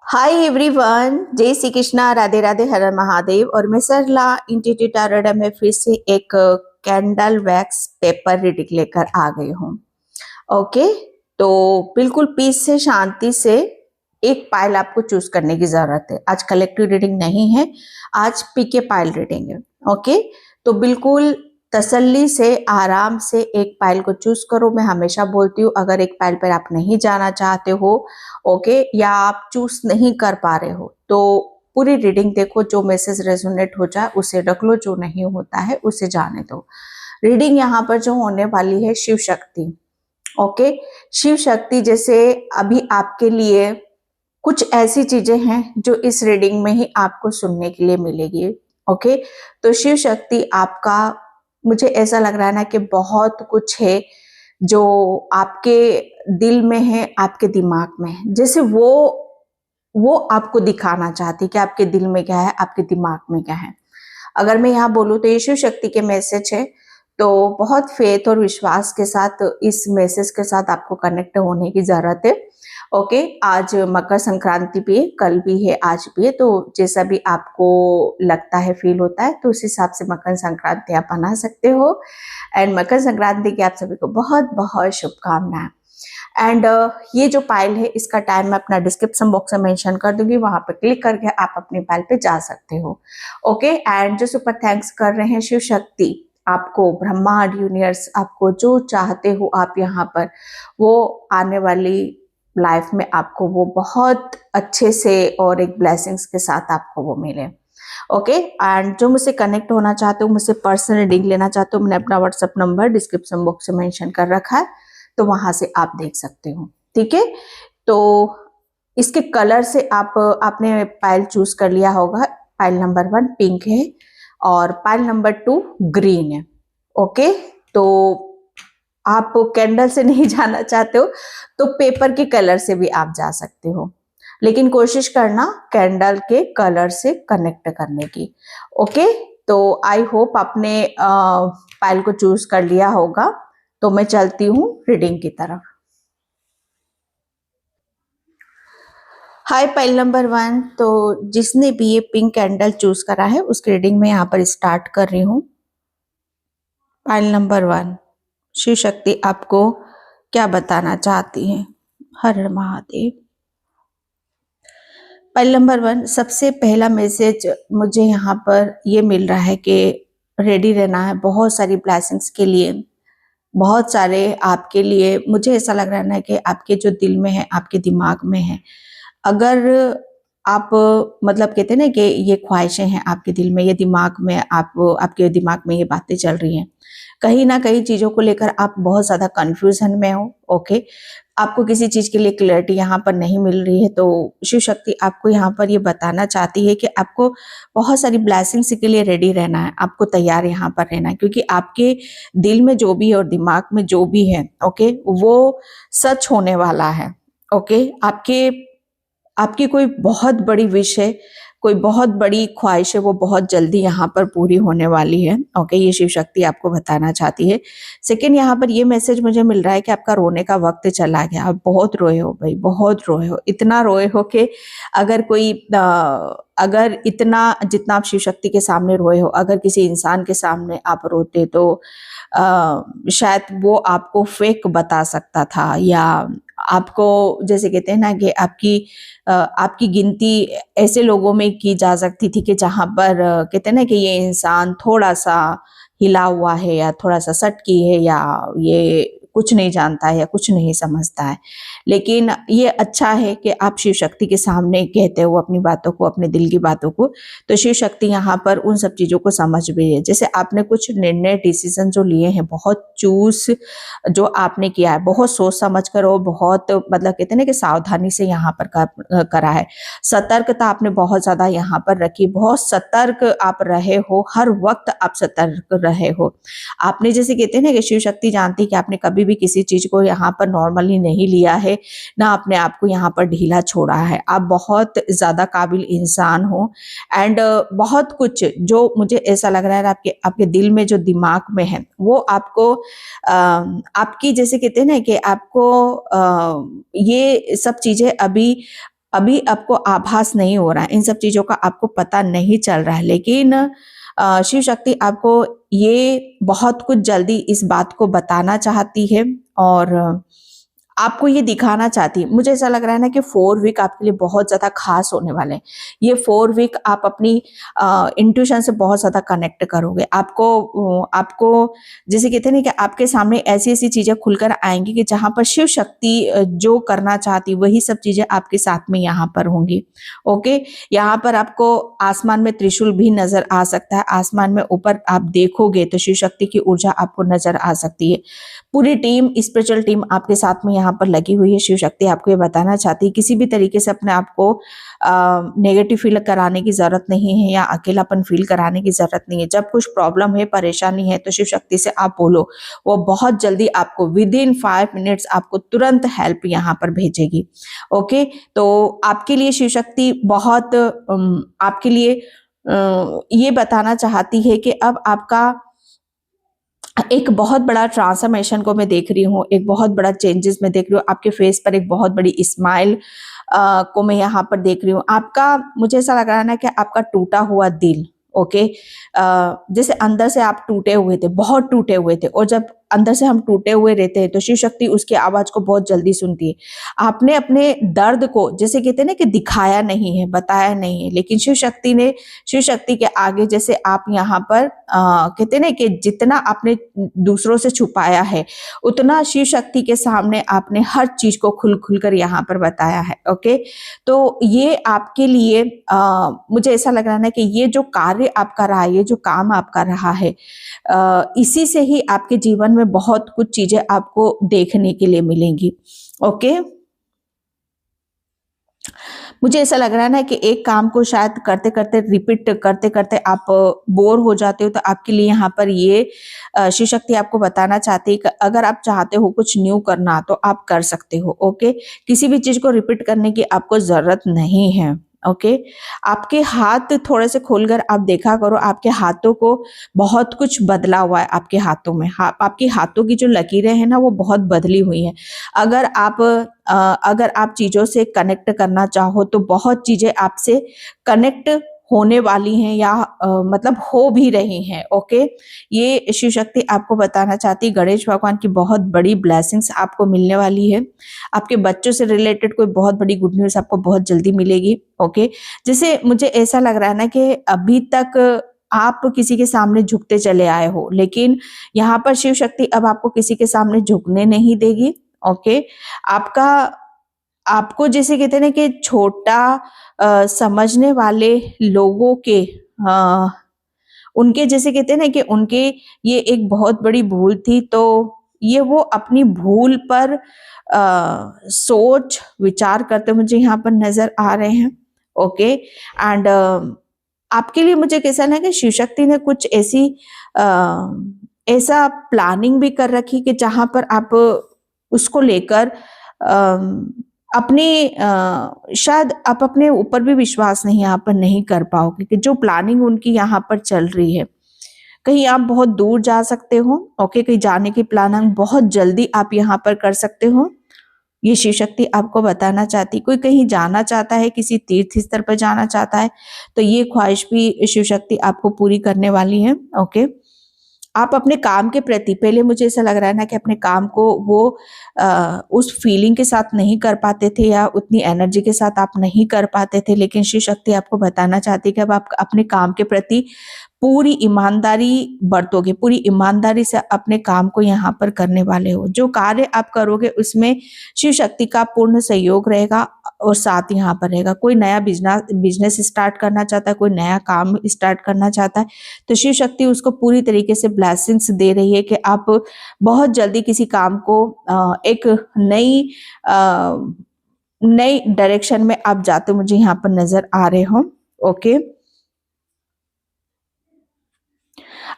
Hi everyone, जय श्री कृष्णा, राधे राधे, हर हर महादेव। और मैं सरला इंस्टीट्यूट टारोडा में फिर से एक कैंडल वैक्स पेपर रीडिंग लेकर आ गई हूँ। ओके, तो बिल्कुल पीस से, शांति से एक पाइल आपको चूज करने की जरूरत है। आज कलेक्टिव रीडिंग नहीं है, आज पीके पाइल रीडिंग है। ओके, तो बिल्कुल तसल्ली से, आराम से एक पाइल को चूज करो। मैं हमेशा बोलती हूँ, अगर एक पाइल पर आप नहीं जाना चाहते हो, ओके, या आप चूज नहीं कर पा रहे हो, तो पूरी रीडिंग देखो। जो मैसेज रेजोनेट हो जाए उसे रख लो, जो नहीं होता है उसे जाने दो। रीडिंग यहाँ पर जो होने वाली है, शिव शक्ति। ओके, शिव शक्ति जैसे अभी आपके लिए कुछ ऐसी चीजें हैं जो इस रीडिंग में ही आपको सुनने के लिए मिलेगी। ओके, तो शिव शक्ति आपका, मुझे ऐसा लग रहा है ना कि बहुत कुछ है जो आपके दिल में है, आपके दिमाग में है। जैसे वो आपको दिखाना चाहती है कि आपके दिल में क्या है, आपके दिमाग में क्या है। अगर मैं यहाँ बोलूँ तो ये शिव शक्ति के मैसेज है, तो बहुत फेथ और विश्वास के साथ इस मैसेज के साथ आपको कनेक्ट होने की जरूरत है। ओके, आज मकर संक्रांति भी है, कल भी है, आज भी है, तो जैसा भी आपको लगता है, फील होता है, तो उस हिसाब से मकर संक्रांति आप मना सकते हो। एंड मकर संक्रांति की आप सभी को बहुत बहुत शुभकामनाएं। एंड ये जो पाइल है, इसका टाइम मैं अपना डिस्क्रिप्शन बॉक्स में मेंशन कर दूंगी, वहां पर क्लिक करके आप अपनी पाइल पे जा सकते हो। ओके, एंड जो सुपर थैंक्स कर रहे हैं शिव शक्ति, आपको ब्रह्मांड, यूनिवर्स, आपको जो चाहते हो आप यहाँ पर, वो आने वाली लाइफ में आपको वो बहुत अच्छे से और एक ब्लेसिंग्स के साथ आपको वो मिले। ओके, एंड जो मुझसे कनेक्ट होना चाहते हो, मुझसे पर्सनल रीडिंग लेना चाहते हो, मैंने अपना व्हाट्सएप नंबर डिस्क्रिप्शन बॉक्स में मेंशन कर रखा है, तो वहां से आप देख सकते हो। ठीक है, तो इसके कलर से आपने पाइल चूज कर लिया होगा। पाइल नंबर 1 पिंक है और पाइल नंबर 2 ग्रीन है। ओके, तो आप कैंडल से नहीं जाना चाहते हो तो पेपर के कलर से भी आप जा सकते हो, लेकिन कोशिश करना कैंडल के कलर से कनेक्ट करने की। ओके, तो आई होप आपने पाइल को चूज कर लिया होगा। तो मैं चलती हूँ रीडिंग की तरफ। हाय पाइल नंबर 1, तो जिसने भी ये पिंक कैंडल चूज करा है उसकी रीडिंग में यहाँ पर स्टार्ट कर रही हूँ। पाइल नंबर 1, शिव शक्ति आपको क्या बताना चाहती है। हर हर महादेव। पाइल नंबर 1, सबसे पहला मैसेज मुझे यहाँ पर ये मिल रहा है कि रेडी रहना है बहुत सारी ब्लेसिंग्स के लिए, बहुत सारे आपके लिए। मुझे ऐसा लग रहा है ना कि आपके जो दिल में है, आपके दिमाग में है, अगर आप, मतलब कहते हैं ना कि ये ख्वाहिशें हैं आपके दिल में, ये दिमाग में, आपके दिमाग में ये बातें चल रही हैं, कहीं ना कहीं चीजों को लेकर आप बहुत ज्यादा कंफ्यूजन में हो। ओके, आपको किसी चीज के लिए क्लैरिटी यहाँ पर नहीं मिल रही है, तो शिव शक्ति आपको यहाँ पर ये बताना चाहती है कि आपको बहुत सारी ब्लेसिंग्स के लिए रेडी रहना है, आपको तैयार यहाँ पर रहना है, क्योंकि आपके दिल में जो भी है और दिमाग में जो भी है, ओके, वो सच होने वाला है। ओके, आपकी कोई बहुत बड़ी विश है, कोई बहुत बड़ी ख्वाहिश है, वो बहुत जल्दी यहाँ पर पूरी होने वाली है। ओके, ये शिव शक्ति आपको बताना चाहती है। सेकेंड, यहाँ पर ये मैसेज मुझे मिल रहा है कि आपका रोने का वक्त चला गया। आप बहुत रोए हो भाई, बहुत रोए हो, इतना रोए हो कि अगर कोई अगर इतना जितना आप शिव शक्ति के सामने रोए हो, अगर किसी इंसान के सामने आप रोते तो शायद वो आपको फेक बता सकता था, या आपको, जैसे कहते हैं ना कि आपकी गिनती ऐसे लोगों में की जा सकती थी कि जहां पर कहते हैं ना कि ये इंसान थोड़ा सा हिला हुआ है, या थोड़ा सा सटकी है, या ये कुछ नहीं जानता है, या कुछ नहीं समझता है। लेकिन ये अच्छा है कि आप शिव शक्ति के सामने कहते हो अपनी बातों को, अपने दिल की बातों को, तो शिव शक्ति यहाँ पर उन सब चीजों को समझ भी है। जैसे आपने कुछ निर्णय, डिसीजन जो लिए हैं, बहुत चूज जो आपने किया है, बहुत सोच समझ कर, और बहुत, मतलब कहते हैं ना कि सावधानी से यहाँ पर करा है। सतर्कता आपने बहुत ज्यादा यहाँ पर रखी, बहुत सतर्क आप रहे हो, हर वक्त आप सतर्क रहे हो। आपने, जैसे कहते हैं ना कि शिव शक्ति जानती है कि आपने कभी भी किसी चीज को यहाँ पर नॉर्मली नहीं लिया है, ना अपने आप को यहाँ पर ढीला छोड़ा है। आप बहुत ज्यादा काबिल इंसान हो, एंड बहुत कुछ जो मुझे ऐसा लग रहा है आपके आपके दिल में, जो दिमाग में है, वो आपको आपकी, जैसे कहते हैं ना कि आपको ये सब चीजें अभी अभी आपको आभास नहीं हो रहा है, इन सब चीज़ों का आपको पता नहीं चल रहा है, लेकिन शिव शक्ति आपको ये बहुत कुछ जल्दी इस बात को बताना चाहती है और आपको ये दिखाना चाहती है। मुझे ऐसा लग रहा है ना कि 4 वीक आपके लिए बहुत ज़्यादा खास होने वाले हैं। ये 4 वीक आप अपनी इंट्यूशन से बहुत ज़्यादा कनेक्ट करोगे। आपको जैसे कहते हैं ना कि आपके सामने ऐसी-ऐसी चीज़ें खुलकर आएँगी कि जहाँ पर शिव शक्ति जो करना चाहती वही सब चीज़ें आपके साथ में यहाँ पर होंगी। ओके? यहाँ पर आपको आसमान में त्रिशूल भी नज़र आ सकता है। आसमान में ऊपर आप देखोगे तो शिव शक्ति की ऊर्जा आपको नज़र आ सकती है। पूरी टीम, स्पिरिचुअल टीम आपके साथ में यहाँ पर लगी हुई है। शिव शक्ति आपको ये बताना चाहती है किसी भी तरीके से अपने आप को नेगेटिव फील कराने की ज़रूरत नहीं है या अकेलापन फील कराने की ज़रूरत नहीं है। जब कुछ प्रॉब्लम है, परेशानी है तो शिव शक्ति से आप बोलो, वो बहुत जल्दी आपको विदिन 5 मिनट्स आपको तुरंत हेल्प यहाँ पर भेजेगी। ओके? तो आपके लिए शिव शक्ति बहुत आपके लिए ये बताना चाहती है कि अब आपका एक बहुत बड़ा ट्रांसफॉर्मेशन को मैं देख रही हूँ, एक बहुत बड़ा चेंजेस मैं देख रही हूँ, आपके फेस पर एक बहुत बड़ी स्माइल को मैं यहाँ पर देख रही हूँ। आपका मुझे ऐसा लग रहा है ना कि आपका टूटा हुआ दिल, ओके, जैसे अंदर से आप टूटे हुए थे, बहुत टूटे हुए थे, और जब अंदर से हम टूटे हुए रहते हैं तो शिव शक्ति उसकी आवाज को बहुत जल्दी सुनती है। आपने अपने दर्द को जैसे कहते हैं ना कि दिखाया नहीं है, बताया नहीं है, लेकिन शिव शक्ति के आगे जैसे आप यहाँ पर कहते हैं ना कि जितना आपने दूसरों से छुपाया है उतना शिव शक्ति के सामने आपने हर चीज को खुल खुल कर यहाँ पर बताया है। ओके, तो ये आपके लिए मुझे ऐसा लग रहा है ना कि ये जो कार्य आप कर रहा है, ये जो काम आप कर रहा है, इसी से ही आपके जीवन में बहुत कुछ चीजें आपको देखने के लिए मिलेंगी। ओके, मुझे ऐसा लग रहा है ना कि एक काम को शायद करते करते रिपीट करते करते आप बोर हो जाते हो, तो आपके लिए यहाँ पर ये शिव शक्ति आपको बताना चाहती है कि अगर आप चाहते हो कुछ न्यू करना तो आप कर सकते हो। ओके, किसी भी चीज को रिपीट करने की आपको जरूरत नहीं है। ओके, आपके हाथ थोड़े से खोलकर आप देखा करो, आपके हाथों को बहुत कुछ बदला हुआ है। आपके हाथों में आपके हाथों की जो लकीरें हैं ना वो बहुत बदली हुई हैं। अगर आप चीज़ों से कनेक्ट करना चाहो तो बहुत चीज़ें आपसे कनेक्ट होने वाली हैं या मतलब हो भी रही हैं। ओके, ये शिव शक्ति आपको बताना चाहती है गणेश भगवान की बहुत बड़ी ब्लेसिंग्स आपको मिलने वाली है। आपके बच्चों से रिलेटेड कोई बहुत बड़ी गुड न्यूज़ आपको बहुत जल्दी मिलेगी। ओके, जैसे मुझे ऐसा लग रहा है ना कि अभी तक आप किसी के सामने झुकते चले आए हो, लेकिन यहाँ पर शिव शक्ति अब आपको किसी के सामने झुकने नहीं देगी। ओके, आपका आपको जैसे कहते हैं ना कि छोटा समझने वाले लोगों के अ, उनके जैसे कहते हैं ना कि उनके ये एक बहुत बड़ी भूल थी, तो ये वो अपनी भूल पर सोच विचार करते मुझे यहाँ पर नजर आ रहे हैं। ओके, एंड आपके लिए मुझे कैसा ना कि शिव शक्ति ने कुछ अ, ऐसा प्लानिंग भी कर रखी कि जहां पर आप उसको लेकर अपने शायद आप अपने ऊपर भी विश्वास नहीं यहाँ पर नहीं कर पाओगे कि जो प्लानिंग उनकी यहाँ पर चल रही है, कहीं आप बहुत दूर जा सकते हो। ओके, कहीं जाने की प्लानिंग बहुत जल्दी आप यहाँ पर कर सकते हो। ये शिव शक्ति आपको बताना चाहती, कोई कहीं जाना चाहता है, किसी तीर्थ स्थल पर जाना चाहता है, तो ये ख्वाहिश भी शिव शक्ति आपको पूरी करने वाली है। ओके, आप अपने काम के प्रति पहले मुझे ऐसा लग रहा है ना कि अपने काम को वो उस फीलिंग के साथ नहीं कर पाते थे या उतनी एनर्जी के साथ आप नहीं कर पाते थे, लेकिन शिव शक्ति आपको बताना चाहती है कि अब आप अपने काम के प्रति पूरी ईमानदारी बरतोगे, पूरी ईमानदारी से अपने काम को यहाँ पर करने वाले हो। जो कार्य आप करोगे उसमें शिव शक्ति का पूर्ण सहयोग रहेगा और साथ यहाँ पर रहेगा। कोई नया बिजनेस स्टार्ट करना चाहता है, कोई नया काम स्टार्ट करना चाहता है, तो शिव शक्ति उसको पूरी तरीके से ब्लेसिंग्स दे रही है कि आप बहुत जल्दी किसी काम को एक अ, नई डायरेक्शन में आप जाते मुझे यहाँ पर नजर आ रहे हो। ओके,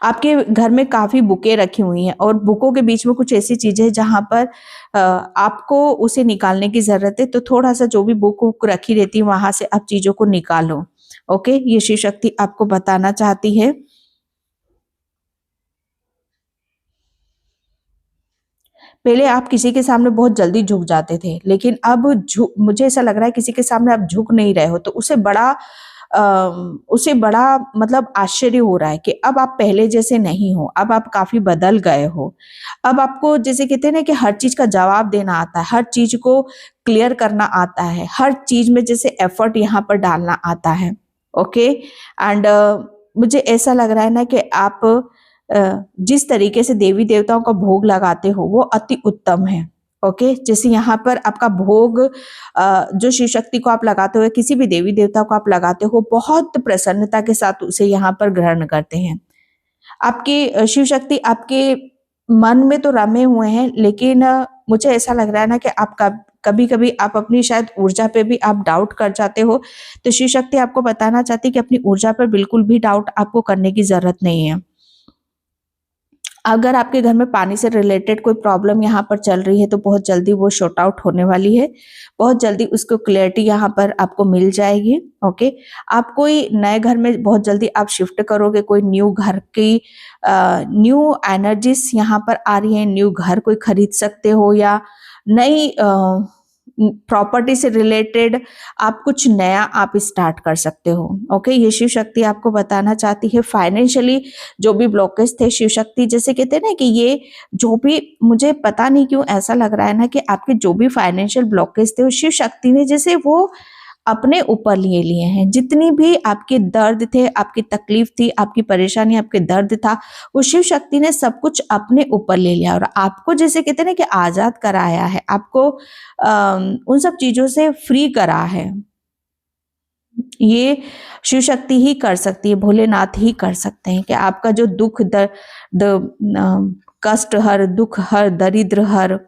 आपके घर में काफी बुकें रखी हुई हैं और बुकों के बीच में कुछ ऐसी चीजें हैं जहां पर आपको उसे निकालने की जरूरत है, तो थोड़ा सा जो भी बुक रखी रहती है वहां से आप चीजों को निकालो। ओके, ये शिव शक्ति आपको बताना चाहती है। पहले आप किसी के सामने बहुत जल्दी झुक जाते थे, लेकिन अब मुझे ऐसा लग रहा है किसी के सामने आप झुक नहीं रहे हो, तो उसे बड़ा मतलब आश्चर्य हो रहा है कि अब आप पहले जैसे नहीं हो, अब आप काफ़ी बदल गए हो। अब आपको जैसे कहते हैं ना कि हर चीज़ का जवाब देना आता है, हर चीज़ को क्लियर करना आता है, हर चीज़ में जैसे एफर्ट यहाँ पर डालना आता है। ओके एंड मुझे ऐसा लग रहा है ना कि आप जिस तरीके से देवी देवताओं का भोग लगाते हो वो अति उत्तम है। ओके जैसे यहाँ पर आपका भोग जो शिव शक्ति को आप लगाते हो, किसी भी देवी देवता को आप लगाते हो, बहुत प्रसन्नता के साथ उसे यहाँ पर ग्रहण करते हैं। आपकी शिव शक्ति आपके मन में तो रमे हुए हैं, लेकिन मुझे ऐसा लग रहा है ना कि आप कभी कभी आप अपनी शायद ऊर्जा पे भी आप डाउट कर जाते हो, तो शिव शक्ति आपको बताना चाहती है कि अपनी ऊर्जा पर बिल्कुल भी डाउट आपको करने की जरूरत नहीं है। अगर आपके घर में पानी से रिलेटेड कोई प्रॉब्लम यहाँ पर चल रही है तो बहुत जल्दी वो शॉर्ट आउट होने वाली है, बहुत जल्दी उसको क्लैरिटी यहाँ पर आपको मिल जाएगी। ओके आप कोई नए घर में बहुत जल्दी आप शिफ्ट करोगे, कोई न्यू घर की न्यू एनर्जीज यहाँ पर आ रही है, न्यू घर कोई खरीद सकते हो या नई प्रॉपर्टी से रिलेटेड आप कुछ नया आप स्टार्ट कर सकते हो। ओके ये शिव शक्ति आपको बताना चाहती है फाइनेंशियली जो भी ब्लॉकेज थे, शिव शक्ति जैसे कहते हैं ना कि ये जो भी, मुझे पता नहीं क्यों ऐसा लग रहा है ना कि आपके जो भी फाइनेंशियल ब्लॉकेज थे वो शिव शक्ति ने जैसे वो अपने ऊपर लिए हैं। जितनी भी आपके दर्द थे, आपकी तकलीफ थी, आपकी परेशानी, आपके दर्द था, वो शिव शक्ति ने सब कुछ अपने ऊपर ले लिया और आपको जैसे कहते हैं ना कि आजाद कराया है, आपको उन सब चीजों से फ्री करा है। ये शिव शक्ति ही कर सकती है, भोलेनाथ ही कर सकते हैं कि आपका जो दुख कष्ट हर, दुख हर, दरिद्र हर,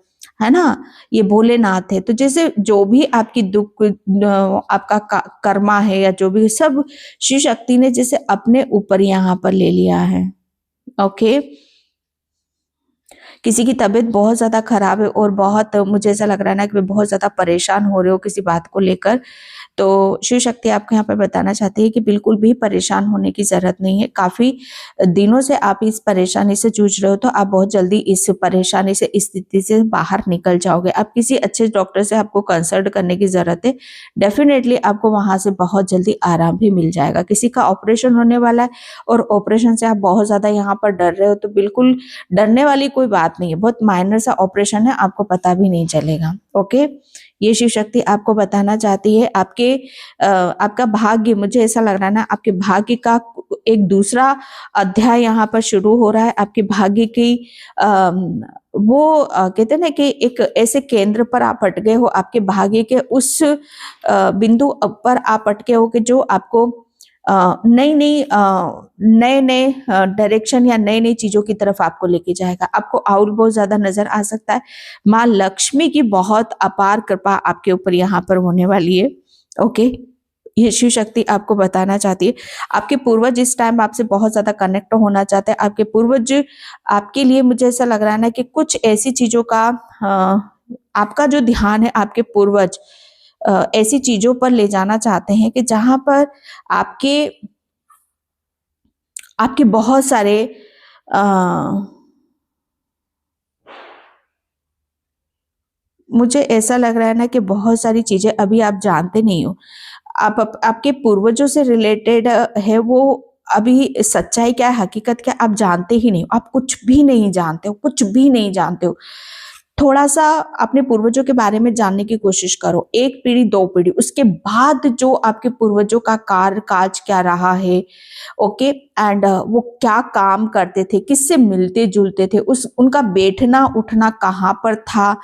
है ना, ये भोलेनाथ है। तो जैसे जो भी आपकी दुख आपका कर्मा है या जो भी, सब शिव शक्ति ने जैसे अपने ऊपर यहाँ पर ले लिया है। ओके किसी की तबीयत बहुत ज्यादा खराब है और बहुत, मुझे ऐसा लग रहा है ना कि वे बहुत ज्यादा परेशान हो रहे हो किसी बात को लेकर, तो शिव शक्ति आपको यहाँ पर बताना चाहती है कि बिल्कुल भी परेशान होने की जरूरत नहीं है। काफी दिनों से आप इस परेशानी से जूझ रहे हो, तो आप बहुत जल्दी इस परेशानी से, इस स्थिति से बाहर निकल जाओगे। आप किसी अच्छे डॉक्टर से आपको कंसल्ट करने की जरूरत है, डेफिनेटली आपको वहां से बहुत जल्दी आराम भी मिल जाएगा। किसी का ऑपरेशन होने वाला है और ऑपरेशन से आप बहुत ज्यादा यहाँ पर डर रहे हो, तो बिल्कुल डरने वाली कोई बात नहीं है, बहुत माइनर सा ऑपरेशन है, आपको पता भी नहीं चलेगा। ओके ये शिव शक्ति आपको बताना चाहती है आपका भाग्य, मुझे ऐसा लग रहा है ना आपके भाग्य का एक दूसरा अध्याय यहाँ पर शुरू हो रहा है। आपके भाग्य की कहते हैं ना कि एक ऐसे केंद्र पर आप अटके हो, आपके भाग्य के उस बिंदु पर आप अटके हो कि जो आपको नई नई नए नए डायरेक्शन या नई नई चीजों की तरफ आपको लेके जाएगा। आपको आउट बहुत ज्यादा नजर आ सकता है। माँ लक्ष्मी की बहुत अपार कृपा आपके ऊपर यहाँ पर होने वाली है। ओके ये शिव शक्ति आपको बताना चाहती है आपके पूर्वज इस टाइम आपसे बहुत ज्यादा कनेक्ट होना चाहते हैं। आपके पूर्वज आपके लिए, मुझे ऐसा लग रहा है ना कि कुछ ऐसी चीजों का आपका जो ध्यान है, आपके पूर्वज ऐसी चीजों पर ले जाना चाहते हैं कि जहां पर आपके आपके बहुत सारे मुझे ऐसा लग रहा है ना कि बहुत सारी चीजें अभी आप जानते नहीं हो। आपके पूर्वजों से रिलेटेड है वो, अभी सच्चाई क्या है, हकीकत क्या, आप जानते ही नहीं हो। आप कुछ भी नहीं जानते हो, कुछ भी नहीं जानते हो। थोड़ा सा अपने पूर्वजों के बारे में जानने की कोशिश करो, एक पीढ़ी, दो पीढ़ी, उसके बाद जो आपके पूर्वजों का कार्य काज क्या रहा है। ओके एंड वो क्या काम करते थे, किससे मिलते जुलते थे, उनका बैठना उठना कहाँ पर था।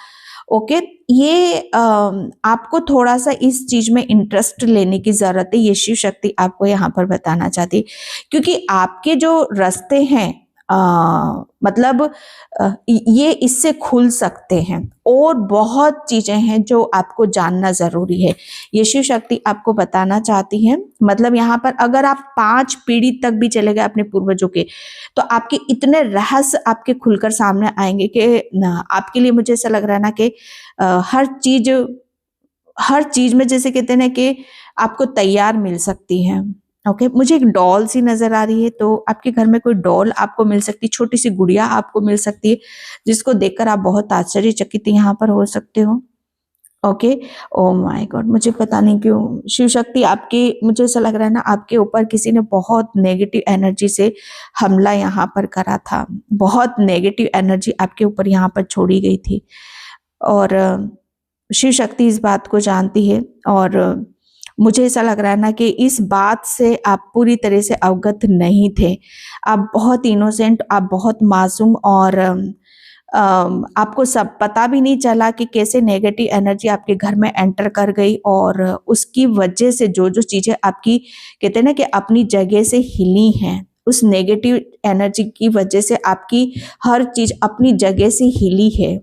ओके ये आपको थोड़ा सा इस चीज में इंटरेस्ट लेने की जरूरत है। ये शिव शक्ति आपको यहाँ पर बताना चाहती है, क्योंकि आपके जो रास्ते हैं मतलब ये इससे खुल सकते हैं और बहुत चीजें हैं जो आपको जानना जरूरी है। ये शिव शक्ति आपको बताना चाहती है। मतलब यहाँ पर अगर आप 5 पीढ़ी तक भी चले गए अपने पूर्वजों के, तो आपके इतने रहस्य आपके खुलकर सामने आएंगे कि आपके लिए, मुझे ऐसा लग रहा है ना कि हर चीज में जैसे कहते हैं ना कि आपको तैयार मिल सकती है। ओके, मुझे एक डॉल सी नजर आ रही है, तो आपके घर में कोई डॉल आपको मिल सकती है, छोटी सी गुड़िया आपको मिल सकती है, जिसको देखकर आप बहुत आश्चर्यचकित यहाँ पर हो सकते हो। ओके, ओ माय गॉड, मुझे पता नहीं क्यों शिव शक्ति आपके, मुझे ऐसा लग रहा है ना आपके ऊपर किसी ने बहुत नेगेटिव एनर्जी से हमला यहाँ पर करा था, बहुत नेगेटिव एनर्जी आपके ऊपर यहाँ पर छोड़ी गई थी। और शिव शक्ति इस बात को जानती है, और मुझे ऐसा लग रहा है ना कि इस बात से आप पूरी तरह से अवगत नहीं थे। आप बहुत इनोसेंट, आप बहुत मासूम, और आपको सब पता भी नहीं चला कि कैसे नेगेटिव एनर्जी आपके घर में एंटर कर गई, और उसकी वजह से जो जो चीजें आपकी, कहते हैं ना कि अपनी जगह से हिली हैं, उस नेगेटिव एनर्जी की वजह से आपकी हर चीज अपनी जगह से हिली है।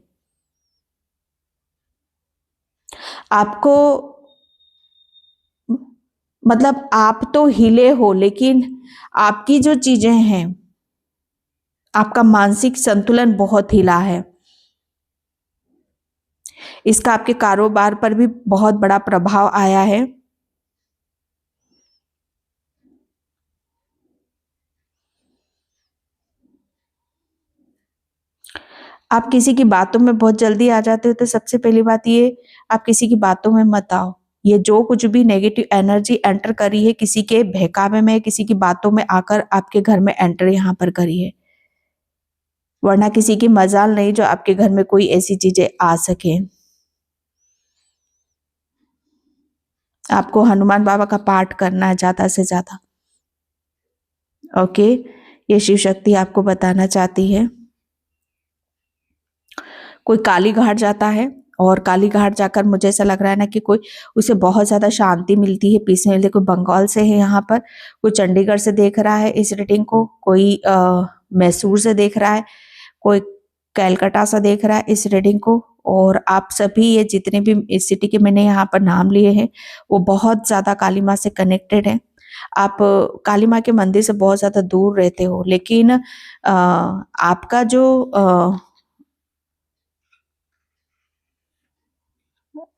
आपको, मतलब आप तो हिले हो, लेकिन आपकी जो चीजें हैं, आपका मानसिक संतुलन बहुत हिला है। इसका आपके कारोबार पर भी बहुत बड़ा प्रभाव आया है। आप किसी की बातों में बहुत जल्दी आ जाते हो, तो सबसे पहली बात ये, आप किसी की बातों में मत आओ। ये जो कुछ भी नेगेटिव एनर्जी एंटर करी है, किसी के बहकावे में, किसी की बातों में आकर आपके घर में एंटर यहाँ पर करी है, वरना किसी की मजाल नहीं जो आपके घर में कोई ऐसी चीजें आ सके। आपको हनुमान बाबा का पाठ करना है ज्यादा से ज्यादा। ओके, ये शिव शक्ति आपको बताना चाहती है। कोई काली घाट जाता है, और काली घाट जाकर मुझे ऐसा लग रहा है ना कि कोई, उसे बहुत ज्यादा शांति मिलती है, पीस मिलती है। कोई बंगाल से है यहाँ पर, कोई चंडीगढ़ से देख रहा है इस रीडिंग को, कोई मैसूर से देख रहा है, कोई कैलकाटा से देख रहा है इस रीडिंग को। और आप सभी, ये जितने भी इस सिटी के मैंने यहाँ पर नाम लिए हैं, वो बहुत ज्यादा काली माँ से कनेक्टेड है। आप काली माँ के मंदिर से बहुत ज्यादा दूर रहते हो, लेकिन आपका जो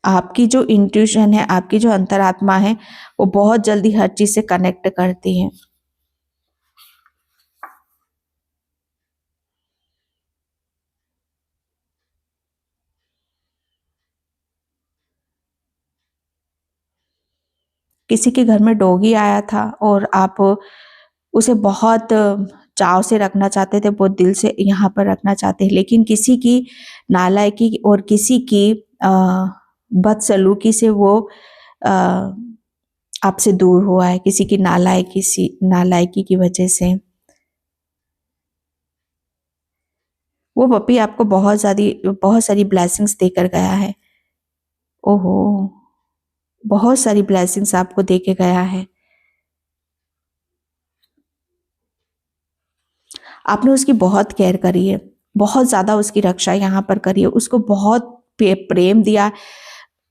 आपकी जो इंट्यूशन है, आपकी जो अंतरात्मा है, वो बहुत जल्दी हर चीज से कनेक्ट करती है। किसी के घर में डॉगी आया था, और आप उसे बहुत चाव से रखना चाहते थे, बहुत दिल से यहाँ पर रखना चाहते हैं, लेकिन किसी की नालायकी और किसी की बदसलूकी से वो अ, आपसे दूर हुआ है, किसी की नालायकी की वजह से। वो पपी आपको बहुत सारी ब्लेसिंग्स देकर गया है। ओहो, बहुत सारी ब्लेसिंग्स आपको देके गया है। आपने उसकी बहुत केयर करी है, बहुत ज्यादा उसकी रक्षा यहाँ पर करी है, उसको बहुत प्रेम दिया,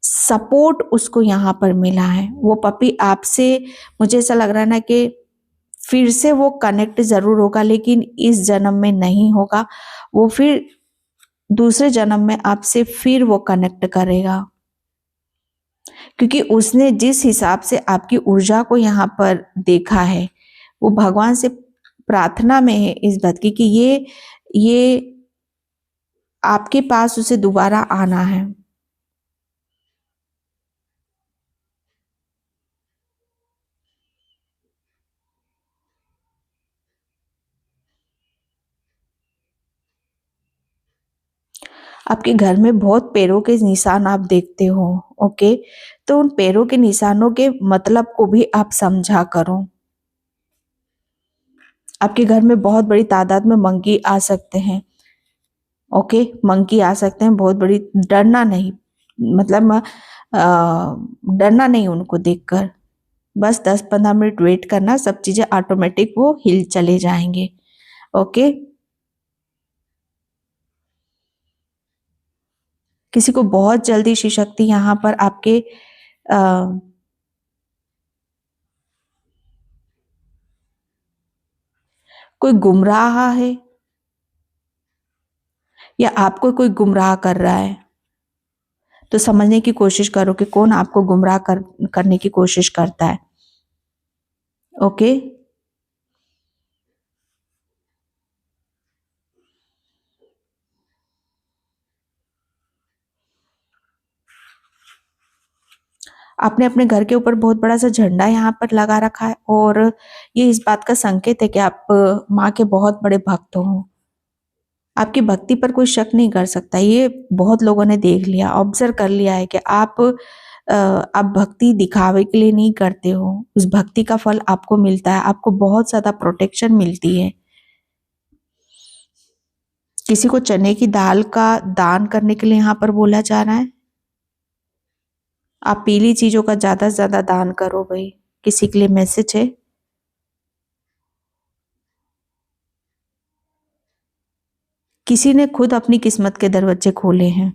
सपोर्ट उसको यहाँ पर मिला है। वो पपी आपसे, मुझे ऐसा लग रहा है ना कि फिर से वो कनेक्ट जरूर होगा, लेकिन इस जन्म में नहीं होगा। वो फिर दूसरे जन्म में आपसे फिर वो कनेक्ट करेगा, क्योंकि उसने जिस हिसाब से आपकी ऊर्जा को यहाँ पर देखा है, वो भगवान से प्रार्थना में है इस बात की कि ये आपके पास उसे दोबारा आना है। आपके घर में बहुत पैरों के निशान आप देखते हो। ओके, तो उन पैरों के निशानों के मतलब को भी आप समझा करो। आपके घर में बहुत बड़ी तादाद में मंकी आ सकते हैं। ओके, मंकी आ सकते हैं बहुत बड़ी, डरना नहीं, मतलब डरना नहीं उनको देखकर, बस 10-15 मिनट वेट करना, सब चीजें ऑटोमेटिक वो हिल चले जाएंगे। ओके, किसी को बहुत जल्दी शिव शक्ति यहाँ पर आपके कोई गुमराह है, या आपको कोई गुमराह कर रहा है, तो समझने की कोशिश करो कि कौन आपको गुमराह करने की कोशिश करता है। ओके। आपने अपने घर के ऊपर बहुत बड़ा सा झंडा यहाँ पर लगा रखा है और ये इस बात का संकेत है कि आप माँ के बहुत बड़े भक्त हो। आपकी भक्ति पर कोई शक नहीं कर सकता। ये बहुत लोगों ने देख लिया, ऑब्जर्व कर लिया है कि आप भक्ति दिखावे के लिए नहीं करते हो। उस भक्ति का फल आपको मिलता है, आपको बहुत ज्यादा प्रोटेक्शन मिलती है। किसी को चने की दाल का दान करने के लिए यहाँ पर बोला जा रहा है। आप पीली चीजों का ज्यादा से ज्यादा दान करो भाई। किसी के लिए मैसेज है। किसी ने खुद अपनी किस्मत के दरवाजे खोले हैं,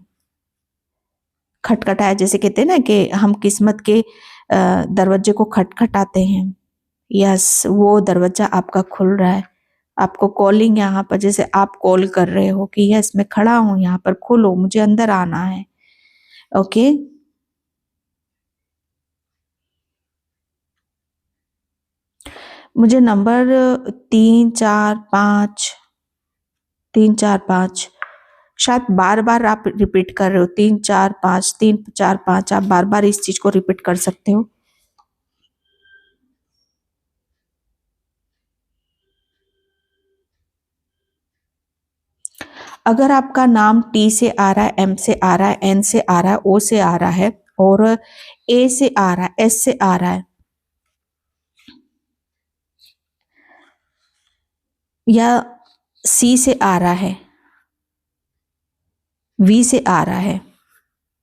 खटखटाया, जैसे कहते हैं ना कि हम किस्मत के दरवाजे को खटखटाते हैं। यस, वो दरवाजा आपका खुल रहा है। आपको कॉलिंग यहाँ पर, जैसे आप कॉल कर रहे हो कि यस मैं खड़ा हूं यहाँ पर, खोलो, मुझे अंदर आना है। ओके। मुझे नंबर 3 4 5, 3 4 5 शायद बार बार आप रिपीट कर रहे हो। 3 4 5, 3 4 5, आप बार बार इस चीज को रिपीट कर सकते हो। अगर आपका नाम टी से आ रहा है, एम से आ रहा है, एन से आ रहा है, ओ से आ रहा है और ए से आ रहा है, एस से आ रहा है या सी से आ रहा है, वी से आ रहा है,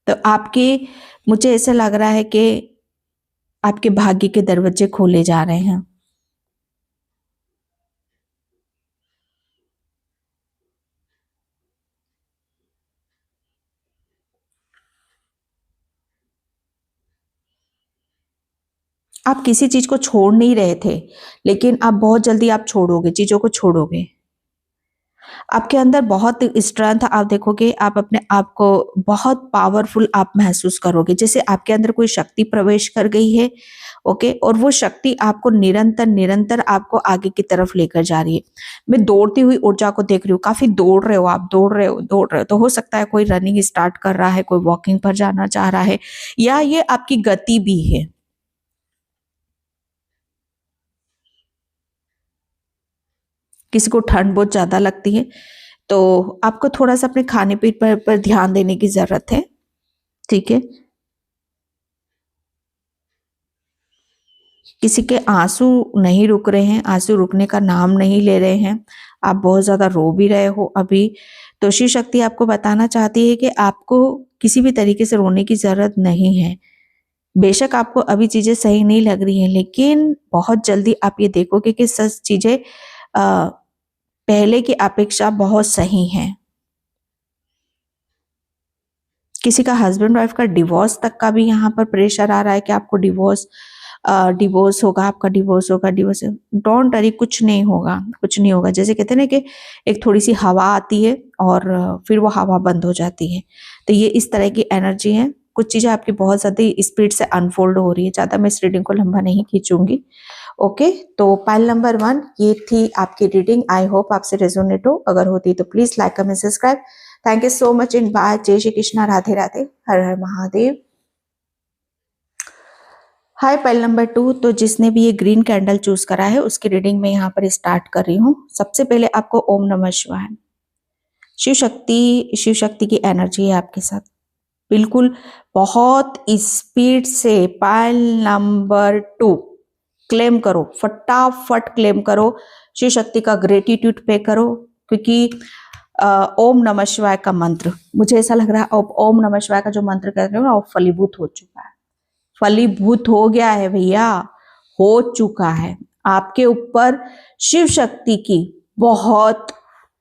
तो आपके, मुझे ऐसा लग रहा है कि आपके भाग्य के दरवाजे खोले जा रहे हैं। आप किसी चीज को छोड़ नहीं रहे थे, लेकिन आप बहुत जल्दी आप छोड़ोगे, चीजों को छोड़ोगे। आपके अंदर बहुत स्ट्रेंथ, आप देखोगे, आप अपने आप को बहुत पावरफुल आप महसूस करोगे, जैसे आपके अंदर कोई शक्ति प्रवेश कर गई है। ओके। और वो शक्ति आपको निरंतर निरंतर आपको आगे की तरफ लेकर जा रही है। मैं दौड़ती हुई ऊर्जा को देख रही हूँ। काफी दौड़ रहे हो आप, दौड़ रहे हो, दौड़ रहे हो। तो हो सकता है कोई रनिंग स्टार्ट कर रहा है, कोई वॉकिंग पर जाना चाह रहा है, या ये आपकी गति भी है। किसी को ठंड बहुत ज्यादा लगती है, तो आपको थोड़ा सा अपने खाने पीने पर ध्यान देने की जरूरत है। ठीक है। किसी के आंसू नहीं रुक रहे हैं, आंसू रुकने का नाम नहीं ले रहे हैं, आप बहुत ज्यादा रो भी रहे हो अभी। तो शिव शक्ति आपको बताना चाहती है कि आपको किसी भी तरीके से रोने की जरूरत नहीं है। बेशक आपको अभी चीजें सही नहीं लग रही हैं, लेकिन बहुत जल्दी आप ये देखोगे कि सच चीजें पहले की अपेक्षा बहुत सही हैं। किसी का हस्बैंड वाइफ का डिवोर्स तक का भी यहाँ पर प्रेशर आ रहा है कि आपको डिवोर्स होगा, आपका डिवोर्स होगा, डिवोर्स। डोंट वरी, कुछ नहीं होगा, कुछ नहीं होगा। जैसे कहते हैं ना कि एक थोड़ी सी हवा आती है और फिर वो हवा बंद हो जाती है, तो ये इस तरह की एनर्जी है। कुछ चीजें आपकी बहुत ज्यादा स्पीड से अनफोल्ड हो रही है। ज्यादा मैं इस रीडिंग को लंबा नहीं खींचूंगी। ओके। तो पाइल नंबर 1 ये थी आपकी रीडिंग। आई होप आपसे रेजोनेट हो। अगर होती तो please like, comment, subscribe. Thank you so much in by. Jai Shri Krishna, Radhe Radhe, her her Mahadev. Hi pile number 2, तो जिसने भी ये ग्रीन कैंडल चूज करा है उसकी रीडिंग में यहाँ पर स्टार्ट कर रही हूँ। सबसे पहले आपको ओम नमः शिवाय। शिव शक्ति की एनर्जी है आपके साथ, बिल्कुल बहुत स्पीड से। पाइल नंबर 2 क्लेम करो, फटाफट क्लेम करो। शिव शक्ति का ग्रेटिट्यूड पे करो, क्योंकि ओम नमः शिवाय का मंत्र, मुझे ऐसा लग रहा है ओम नमः शिवाय का जो मंत्र कर रहे हो ना, वो फलीभूत हो चुका है, फलीभूत हो गया है भैया, हो चुका है। आपके ऊपर शिव शक्ति की बहुत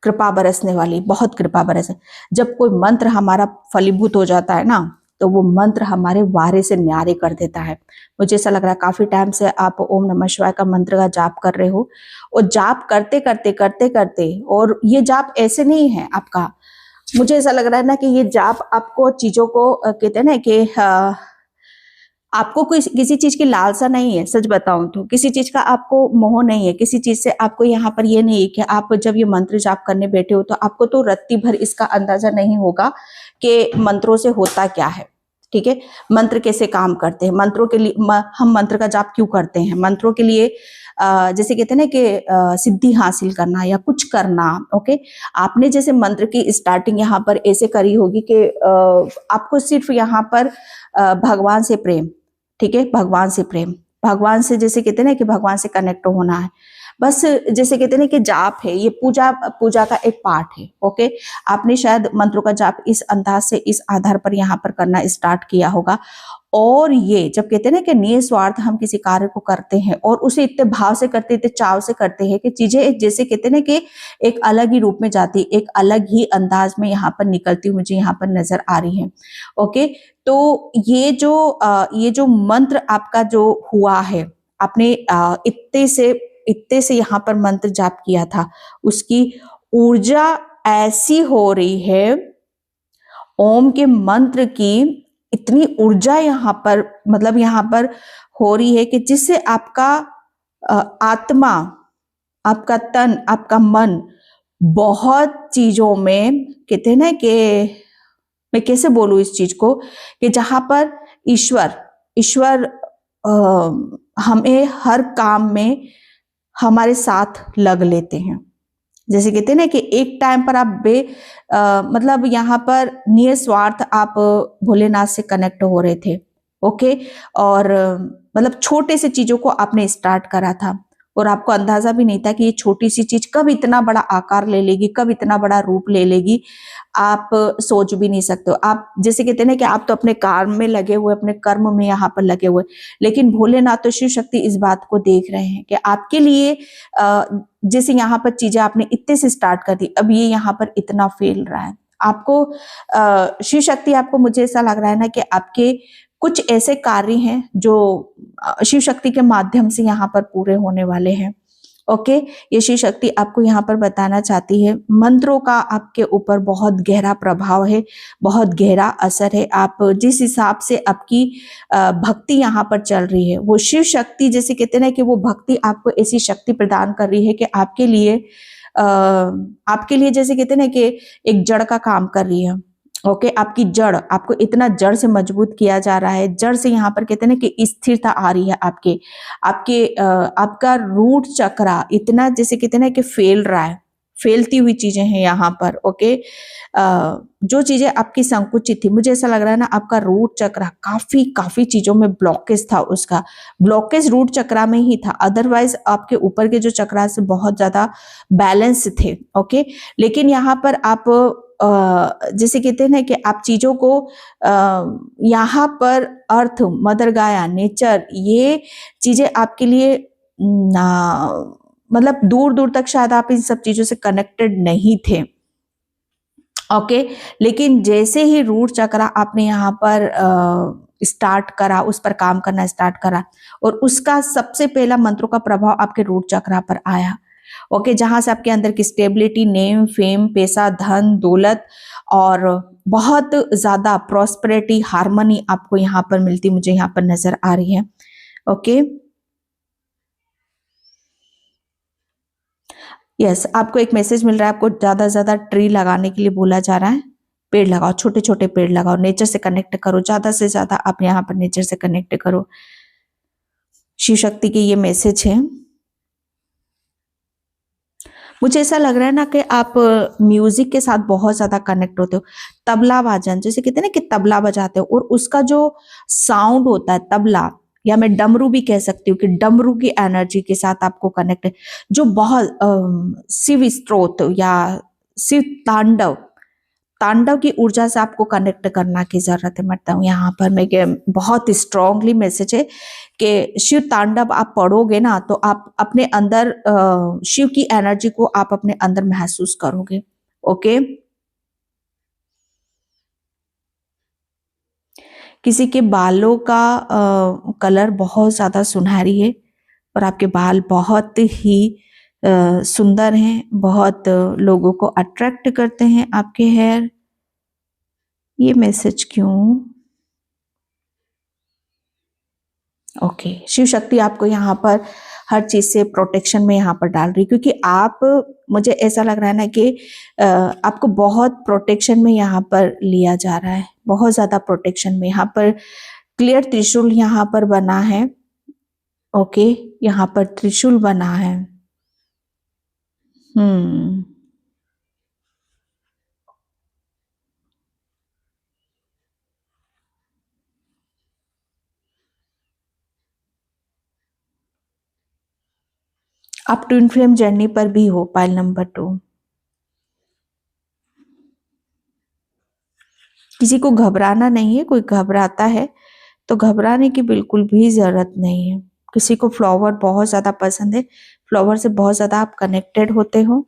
कृपा बरसने वाली, बहुत कृपा बरसने। जब कोई मंत्र हमारा फलीभूत हो जाता है ना, तो वो मंत्र हमारे वारे से न्यारे कर देता है। मुझे ऐसा लग रहा है काफी टाइम से आप ओम नमः शिवाय का मंत्र का जाप कर रहे हो, और जाप करते करते करते करते, और ये जाप ऐसे नहीं है आपका, मुझे ऐसा लग रहा है ना कि ये जाप आपको चीजों को कहते हैं ना कि आपको किसी चीज की लालसा नहीं है, सच बताऊं तो किसी चीज का आपको मोह नहीं है, किसी चीज से आपको यहाँ पर ये नहीं है कि आप जब ये मंत्र जाप करने बैठे हो तो आपको तो रत्ती भर इसका अंदाजा नहीं होगा कि मंत्रों से होता क्या है। ठीक है, मंत्र कैसे काम करते हैं, मंत्रों के लिए हम मंत्र का जाप क्यों करते हैं, मंत्रों के लिए जैसे कहते हैं ना कि सिद्धि हासिल करना या कुछ करना। ओके, आपने जैसे मंत्र की स्टार्टिंग यहाँ पर ऐसे करी होगी कि आपको सिर्फ यहाँ पर भगवान से प्रेम, ठीक है, भगवान से प्रेम, भगवान से जैसे कहते हैं ना कि भगवान से कनेक्ट होना है, बस जैसे कहते हैं ना कि जाप है, ये पूजा पूजा का एक पार्ट है। ओके, आपने शायद मंत्रों का जाप इस अंदाज से, इस आधार पर यहाँ पर करना स्टार्ट किया होगा। और ये जब कहते हैं ना कि निस्वार्थ हम किसी कार्य को करते हैं और उसे इतने भाव से करते, इतने चाव से करते हैं कि चीजें एक जैसे कहते हैं ना कि एक अलग ही रूप में जाती, एक अलग ही अंदाज में यहाँ पर निकलती मुझे यहाँ पर नजर आ रही है। ओके, तो ये जो मंत्र आपका जो हुआ है, आपने इतने से यहाँ पर मंत्र जाप किया था, उसकी ऊर्जा ऐसी हो रही है, ओम के मंत्र की इतनी ऊर्जा यहाँ पर मतलब यहाँ पर हो रही है कि जिससे आपका आत्मा, आपका तन, आपका मन बहुत चीजों में कहते हैं ना कि मैं कैसे बोलूं इस चीज को, कि जहां पर ईश्वर ईश्वर हमें हर काम में हमारे साथ लग लेते हैं। जैसे कहते हैं ना कि एक टाइम पर आप मतलब यहाँ पर निस्वार्थ आप भोलेनाथ से कनेक्ट हो रहे थे। ओके, और मतलब छोटे से चीजों को आपने स्टार्ट करा था और आपको अंदाजा भी नहीं था कि ये छोटी सी चीज कब इतना बड़ा आकार ले लेगी, कब इतना बड़ा रूप ले लेगी, आप सोच भी नहीं सकते हो। आप जैसे कहते हैं ना कि आप तो अपने काम में लगे हुए, अपने कर्म में यहाँ पर लगे हुए, लेकिन भोलेनाथ तो शिव शक्ति इस बात को देख रहे हैं कि आपके लिए जैसे यहाँ पर चीजें आपने इतने से स्टार्ट कर दी, अब ये यहाँ पर इतना फैल रहा है। आपको शिव शक्ति, आपको मुझे ऐसा लग रहा है ना कि आपके कुछ ऐसे कार्य हैं जो शिव शक्ति के माध्यम से यहाँ पर पूरे होने वाले हैं। ओके, ये शिव शक्ति आपको यहाँ पर बताना चाहती है, मंत्रों का आपके ऊपर बहुत गहरा प्रभाव है, बहुत गहरा असर है। आप जिस हिसाब से आपकी भक्ति यहाँ पर चल रही है, वो शिव शक्ति जैसे कहते हैं ना कि वो भक्ति आपको ऐसी शक्ति प्रदान कर रही है कि आपके लिए जैसे कहते हैं ना कि एक जड़ का काम कर रही है। ओके, आपकी जड़, आपको इतना जड़ से मजबूत किया जा रहा है, जड़ से यहाँ पर कहते हैं ना कि स्थिरता आ रही है आपके आपके आपका रूट चक्रा इतना जैसे कहते हैं ना कि फैल रहा है, फैलती हुई चीजें हैं यहाँ पर। ओके, जो चीजें आपकी संकुचित थी, मुझे ऐसा लग रहा है ना आपका रूट चक्रा काफी काफी चीजों में ब्लॉकेज था, उसका ब्लॉकेज रूट चक्रा में ही था, अदरवाइज आपके ऊपर के जो चक्रा से बहुत ज्यादा बैलेंस थे। ओके, लेकिन यहाँ पर आप जैसे कहते हैं ना कि आप चीजों को यहाँ पर अर्थ, मदर गाया, नेचर, ये चीजें आपके लिए ना मतलब दूर दूर तक शायद आप इन सब चीजों से कनेक्टेड नहीं थे। ओके, लेकिन जैसे ही रूट चक्रा आपने यहाँ पर स्टार्ट करा, उस पर काम करना स्टार्ट करा, और उसका सबसे पहला मंत्रों का प्रभाव आपके रूट चक्रा पर आया। ओके, जहां से आपके अंदर की स्टेबिलिटी, नेम, फेम, पैसा, धन, दौलत और बहुत ज्यादा प्रॉस्पेरिटी, हार्मनी आपको यहाँ पर मिलती मुझे यहाँ पर नजर आ रही है। ओके, यस, आपको एक मैसेज मिल रहा है, आपको ज्यादा से ज्यादा ट्री लगाने के लिए बोला जा रहा है। पेड़ लगाओ, छोटे छोटे पेड़ लगाओ, नेचर से कनेक्ट करो, ज्यादा से ज्यादा आप यहाँ पर नेचर से कनेक्ट करो। शिव शक्ति के ये मैसेज है। मुझे ऐसा लग रहा है ना कि आप म्यूजिक के साथ बहुत ज्यादा कनेक्ट होते हो, तबला वादन जैसे कहते हैं ना कि तबला बजाते हो और उसका जो साउंड होता है तबला, या मैं डमरू भी कह सकती हूँ कि डमरू की एनर्जी के साथ आपको कनेक्ट है, जो बहुत शिव स्त्रोत या शिव तांडव, तांडव की ऊर्जा से आपको कनेक्ट करना की जरूरत है। मतलब यहाँ पर मैं बहुत स्ट्रांगली मैसेज है कि शिव तांडव आप पढ़ोगे ना तो आप अपने अंदर शिव की एनर्जी को आप अपने अंदर महसूस करोगे। ओके, किसी के बालों का कलर बहुत ज्यादा सुनहरी है और आपके बाल बहुत ही सुंदर हैं, बहुत लोगों को अट्रैक्ट करते हैं आपके हेयर। ये मैसेज क्यों? ओके, शिव शक्ति आपको यहाँ पर हर चीज से प्रोटेक्शन में यहाँ पर डाल रही, क्योंकि आप, मुझे ऐसा लग रहा है ना कि आपको बहुत प्रोटेक्शन में यहाँ पर लिया जा रहा है, बहुत ज्यादा प्रोटेक्शन में। यहाँ पर क्लियर त्रिशूल यहाँ पर बना है। ओके, यहाँ पर त्रिशूल बना है। हम्म, आप ट्विन फ्लेम जर्नी पर भी हो, पाइल नंबर 2। किसी को घबराना नहीं है, कोई घबराता है तो घबराने की बिल्कुल भी जरूरत नहीं है। किसी को फ्लावर बहुत ज्यादा पसंद है, फ्लावर से बहुत ज्यादा आप कनेक्टेड होते हो।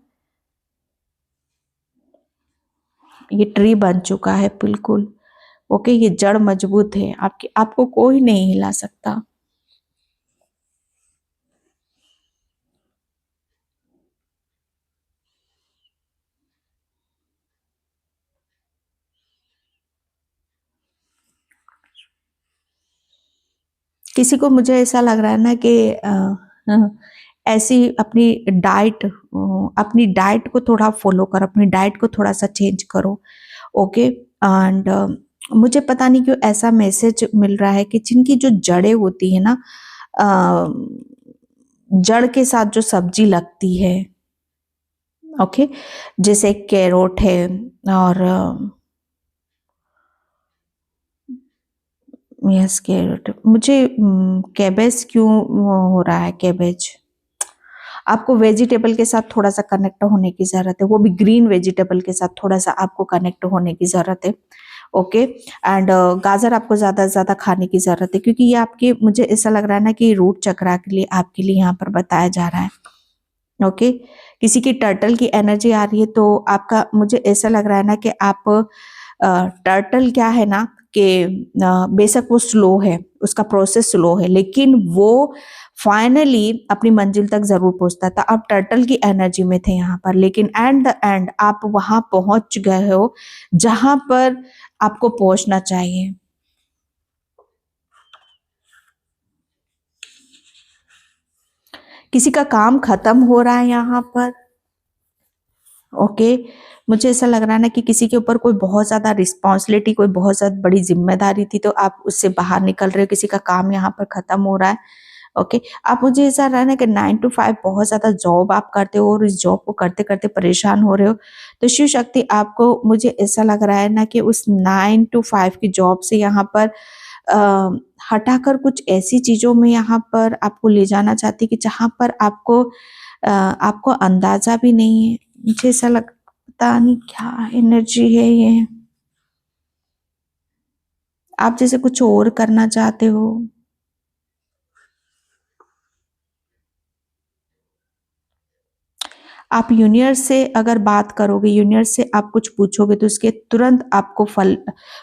ये ट्री बन चुका है बिल्कुल। ओके, ये जड़ मजबूत है आपकी, आपको कोई नहीं हिला सकता। किसी को, मुझे ऐसा लग रहा है ना कि ऐसी अपनी डाइट को थोड़ा फॉलो करो, अपनी डाइट को थोड़ा सा चेंज करो। ओके, एंड मुझे पता नहीं क्यों ऐसा मैसेज मिल रहा है कि जिनकी जो जड़ें होती है ना, जड़ के साथ जो सब्जी लगती है, ओके, जैसे कैरोट है और यस कैरेट, मुझे कैबेज क्यों हो रहा है, कैबेज। आपको वेजिटेबल के साथ थोड़ा सा कनेक्ट होने की जरूरत है, वो भी ग्रीन वेजिटेबल के साथ थोड़ा सा आपको कनेक्ट होने की जरूरत है। ओके, एंड गाजर आपको ज्यादा से ज्यादा खाने की जरूरत है, क्योंकि ये आपके, मुझे ऐसा लग रहा है ना कि रूट चक्रा के लिए आपके लिए यहाँ पर बताया जा रहा है। ओके, किसी की टर्टल की एनर्जी आ रही है, तो आपका, मुझे ऐसा लग रहा है ना कि आप, टर्टल क्या है ना कि बेशक वो स्लो है, उसका प्रोसेस स्लो है, लेकिन वो फाइनली अपनी मंजिल तक जरूर पहुंचता था। आप टर्टल की एनर्जी में थे यहाँ पर, लेकिन एट द एंड आप वहां पहुंच गए हो जहां पर आपको पहुंचना चाहिए। किसी का काम खत्म हो रहा है यहाँ पर। ओके, मुझे ऐसा लग रहा है ना कि किसी के ऊपर कोई बहुत ज्यादा रिस्पॉन्सिबिलिटी, कोई बहुत ज्यादा बड़ी जिम्मेदारी थी, तो आप उससे बाहर निकल रहे हो, किसी का काम यहाँ पर खत्म हो रहा है। ओके, आप, मुझे ऐसा रहा है ना कि 9 to 5 बहुत ज्यादा जॉब आप करते हो और इस जॉब को करते करते परेशान हो रहे हो, तो शिव शक्ति आपको, मुझे ऐसा लग रहा है ना कि उस 9 to 5 की जॉब से यहाँ पर अ, हटाकर कुछ ऐसी चीजों में यहाँ पर आपको ले जाना चाहती कि जहां पर आपको अंदाजा भी नहीं है। मुझे ऐसा लग, पता नहीं क्या एनर्जी है ये, आप जैसे कुछ और करना चाहते हो। आप यूनिवर्स से अगर बात करोगे, यूनिवर्स से आप कुछ पूछोगे, तो उसके तुरंत आपको फल,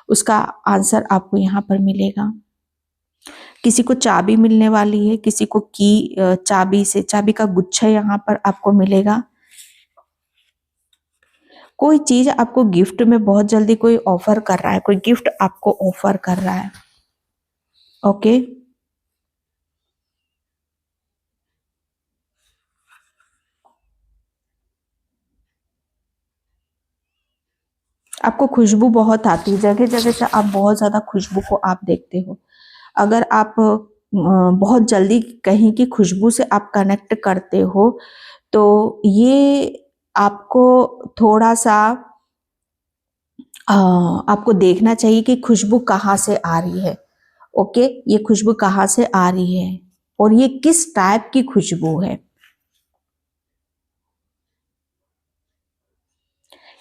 उसका आंसर आपको यहाँ पर मिलेगा। किसी को चाबी मिलने वाली है, किसी को चाबी से, चाबी का गुच्छा यहाँ पर आपको मिलेगा। कोई चीज आपको गिफ्ट में बहुत जल्दी कोई ऑफर कर रहा है, कोई गिफ्ट आपको ऑफर कर रहा है। ओके, आपको खुशबू बहुत आती है, जगह जगह से आप बहुत ज्यादा खुशबू को आप देखते हो। अगर आप बहुत जल्दी कहीं की खुशबू से आप कनेक्ट करते हो, तो ये आपको थोड़ा सा आपको देखना चाहिए कि खुशबू कहाँ से आ रही है। ओके, ये खुशबू कहाँ से आ रही है और ये किस टाइप की खुशबू है।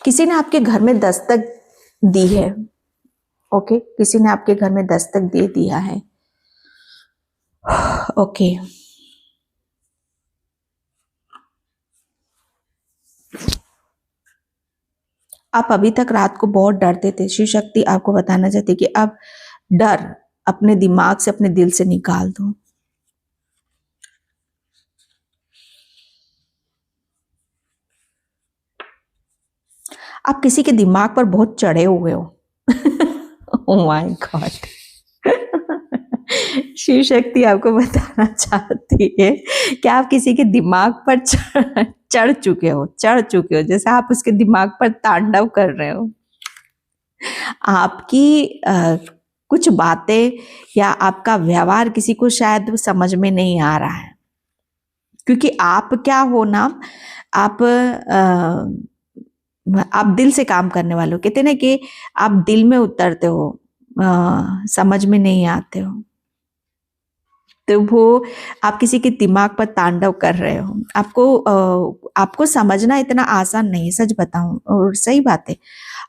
किसी ने आपके घर में दस्तक दी है। ओके, किसी ने आपके घर में दस्तक दे दिया है। ओके, आप अभी तक रात को बहुत डरते थे, शिव शक्ति आपको बताना चाहती कि अब डर अपने दिमाग से, अपने दिल से निकाल दो। आप किसी के दिमाग पर बहुत चढ़े हुए हो। Oh my God. Shiv Shakti आपको बताना चाहती है कि आप किसी के दिमाग पर चढ़ चुके हो, जैसे आप उसके दिमाग पर तांडव कर रहे हो। आपकी कुछ बातें या आपका व्यवहार किसी को शायद समझ में नहीं आ रहा है, क्योंकि आप क्या हो ना, आप दिल से काम करने वाले हो। कहते ना कि आप दिल में उतरते हो, समझ में नहीं आते हो। तो वो आप किसी के दिमाग पर तांडव कर रहे हो। आपको समझना इतना आसान नहीं है, सच बताऊं, और सही बात है,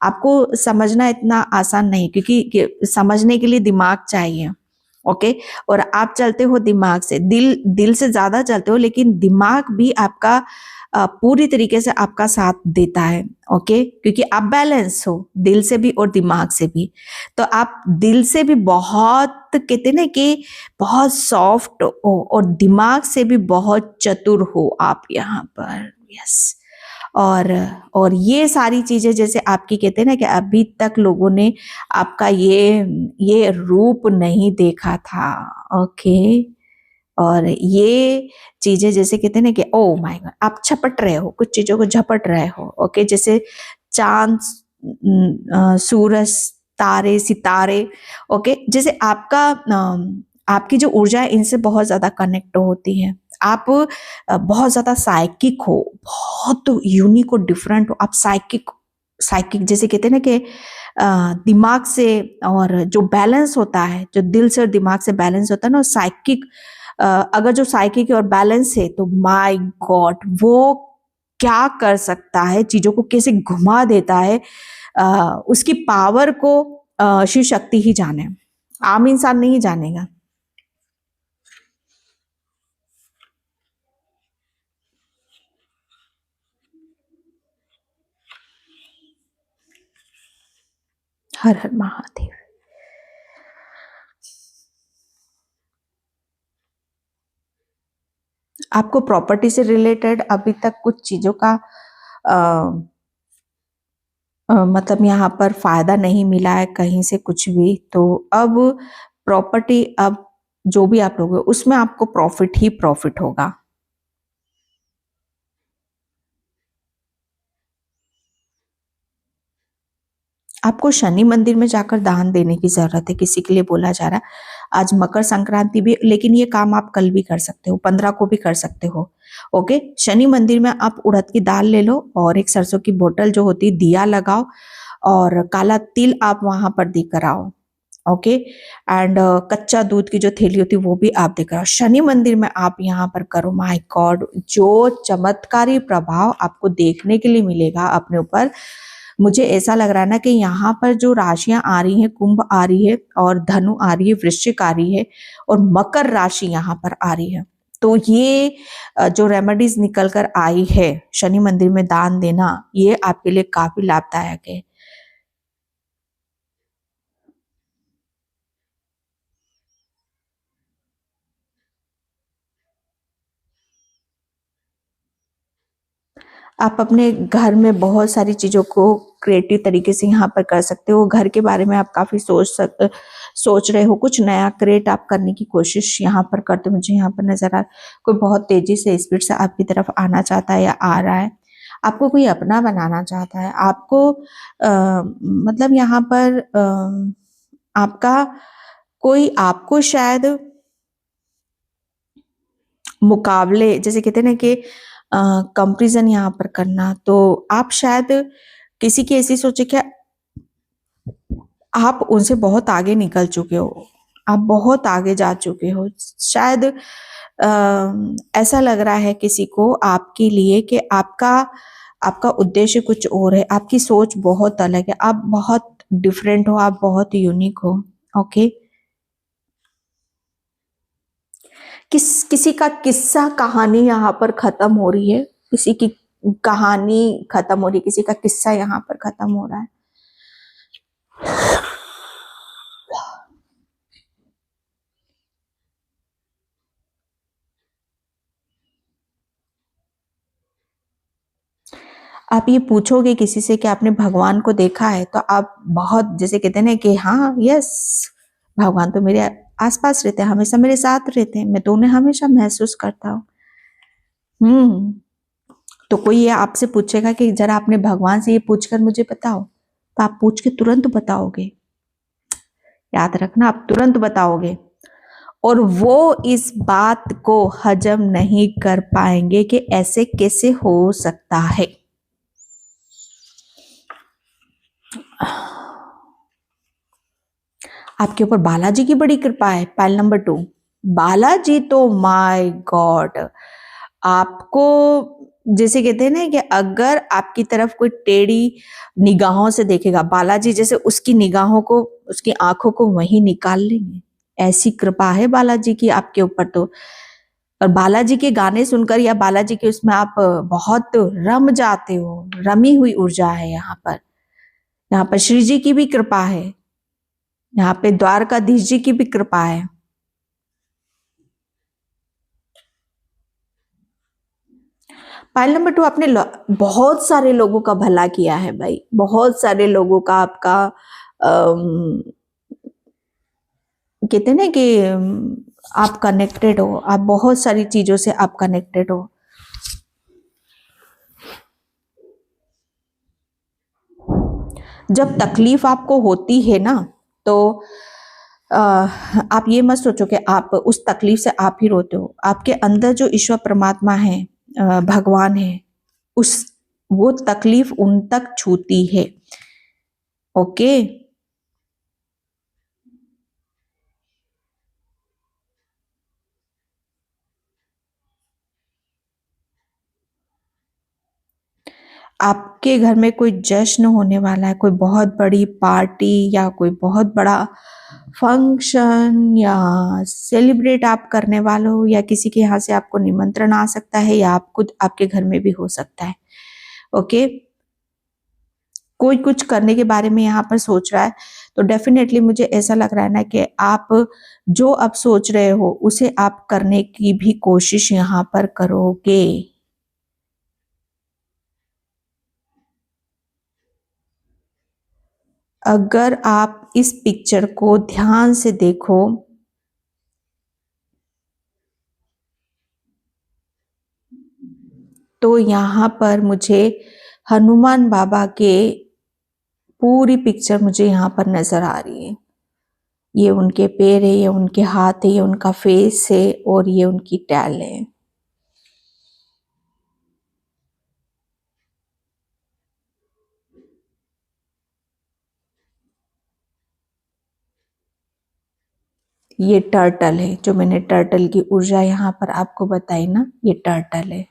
आपको समझना इतना आसान नहीं, क्योंकि समझने के लिए दिमाग चाहिए। ओके, और आप चलते हो दिमाग से, दिल से ज्यादा चलते हो, लेकिन दिमाग भी आपका पूरी तरीके से आपका साथ देता है। ओके, क्योंकि आप बैलेंस हो दिल से भी और दिमाग से भी। तो आप दिल से भी बहुत, कहते ना कि बहुत सॉफ्ट हो, और दिमाग से भी बहुत चतुर हो आप यहाँ पर। यस, और ये सारी चीजें जैसे आपकी, कहते हैं ना कि अभी तक लोगों ने आपका ये रूप नहीं देखा था। ओके, और ये चीजें जैसे कहते हैं ना कि ओ माय गॉड, आप झपट रहे हो, कुछ चीजों को झपट रहे हो। ओके, जैसे चांद, सूरज, तारे, सितारे। ओके, जैसे आपकी जो ऊर्जा है इनसे बहुत ज्यादा कनेक्ट होती है। आप बहुत ज्यादा साइकिक हो, बहुत यूनिक और डिफरेंट हो। आप साइकिक जैसे कहते हैं ना कि दिमाग से, और जो बैलेंस होता है, जो दिल से और दिमाग से बैलेंस होता है ना, साइकिक। अगर जो साइकिक और बैलेंस है तो माय गॉड, वो क्या कर सकता है, चीजों को कैसे घुमा देता है, उसकी पावर को शिव शक्ति ही जाने, आम इंसान नहीं जानेगा। हर हर महादेव। आपको प्रॉपर्टी से रिलेटेड अभी तक कुछ चीजों का मतलब यहाँ पर फायदा नहीं मिला है कहीं से कुछ भी, तो अब प्रॉपर्टी, अब जो भी आप लोग उसमें आपको प्रॉफिट ही प्रॉफिट होगा। आपको शनि मंदिर में जाकर दान देने की जरूरत है, किसी के लिए बोला जा रहा है। आज मकर संक्रांति भी, लेकिन ये काम आप कल भी कर सकते हो, 15 को भी कर सकते हो। ओके, शनि मंदिर में आप उड़द की दाल ले लो, और एक सरसों की बोतल जो होती है, दिया लगाओ, और काला तिल आप वहां पर देकर आओ। ओके, एंड कच्चा दूध की जो थैली होती है वो भी आप देकर आओ। शनि मंदिर में आप यहाँ पर करो, माय गॉड, जो चमत्कारी प्रभाव आपको देखने के लिए मिलेगा अपने ऊपर। मुझे ऐसा लग रहा है ना कि यहाँ पर जो राशियां आ रही हैं, कुंभ आ रही है, और धनु आ रही है, वृश्चिक आ रही है, और मकर राशि यहाँ पर आ रही है। तो ये जो रेमेडीज निकल कर आई है, शनि मंदिर में दान देना, ये आपके लिए काफी लाभदायक है। आप अपने घर में बहुत सारी चीजों को क्रिएटिव तरीके से यहाँ पर कर सकते हो। घर के बारे में आप काफी सोच रहे हो, कुछ नया क्रिएट आप करने की कोशिश यहाँ पर करते, मुझे यहाँ पर नजर आ, कोई बहुत तेजी से स्पीड से आपकी तरफ आना चाहता है या आ रहा है, आपको कोई अपना बनाना चाहता है, आपको मतलब यहाँ पर आपका कोई, आपको शायद मुकाबले, जैसे कहते हैं ना कि कंपैरिजन यहाँ पर करना, तो आप शायद किसी की ऐसी सोचे कि आप उनसे बहुत आगे निकल चुके हो, आप बहुत आगे जा चुके हो। शायद ऐसा लग रहा है किसी को आपके लिए कि आपका आपका उद्देश्य कुछ और है, आपकी सोच बहुत अलग है, आप बहुत डिफरेंट हो, आप बहुत यूनिक हो। ओके, किसी का किस्सा कहानी यहाँ पर खत्म हो रही है, किसी की कहानी खत्म हो रही है, किसी का किस्सा यहाँ पर खत्म हो रहा है। आप ये पूछोगे किसी से कि आपने भगवान को देखा है, तो आप बहुत, जैसे कहते हैं ना कि हाँ, यस, भगवान तो मेरे आसपास रहते हैं, हमेशा मेरे साथ रहते हैं, मैं तो उन्हें हमेशा महसूस करता हूँ। तो कोई ये आपसे पूछेगा कि जरा अपने भगवान से ये पूछकर मुझे बताओ, तो आप पूछ के तुरंत बताओगे। याद रखना, आप तुरंत बताओगे। और वो इस बात को हजम नहीं कर पाएंगे कि ऐसे कैसे हो सकता है। आपके ऊपर बालाजी की बड़ी कृपा है। पाइल नंबर 2, बालाजी तो माय गॉड, आपको जैसे कहते हैं ना कि अगर आपकी तरफ कोई टेढ़ी निगाहों से देखेगा, बालाजी जैसे उसकी निगाहों को, उसकी आंखों को वहीं निकाल लेंगे। ऐसी कृपा है बालाजी की आपके ऊपर तो। और बालाजी के गाने सुनकर या बालाजी के उसमें आप बहुत रम जाते हो, रमी हुई ऊर्जा है यहाँ पर। यहाँ पर श्री जी की भी कृपा है, यहाँ पे द्वारकाधीश जी की भी कृपा है। पाइल नंबर 2, आपने बहुत सारे लोगों का भला किया है भाई, बहुत सारे लोगों का आपका कहते हैं ना कि आप कनेक्टेड हो, आप बहुत सारी चीजों से आप कनेक्टेड हो। जब तकलीफ आपको होती है ना, तो आप ये मत सोचो कि आप उस तकलीफ से आप ही रोते हो। आपके अंदर जो ईश्वर परमात्मा है, भगवान है, उस वो तकलीफ उन तक छूती है। ओके, आपके घर में कोई जश्न होने वाला है, कोई बहुत बड़ी पार्टी या कोई बहुत बड़ा फंक्शन या सेलिब्रेट आप करने वाले हो, या किसी के यहाँ से आपको निमंत्रण आ सकता है, या आप खुद आपके घर में भी हो सकता है। ओके, कोई कुछ करने के बारे में यहाँ पर सोच रहा है, तो डेफिनेटली मुझे ऐसा लग रहा है ना कि आप जो अब सोच रहे हो उसे आप करने की भी कोशिश यहाँ पर करोगे। अगर आप इस पिक्चर को ध्यान से देखो तो यहाँ पर मुझे हनुमान बाबा के पूरी पिक्चर मुझे यहाँ पर नजर आ रही है। ये उनके पैर है, ये उनके हाथ है, ये उनका फेस है, और ये उनकी टैल है। ये टर्टल है, जो मैंने टर्टल की ऊर्जा यहाँ पर आपको बताई ना, ये टर्टल है।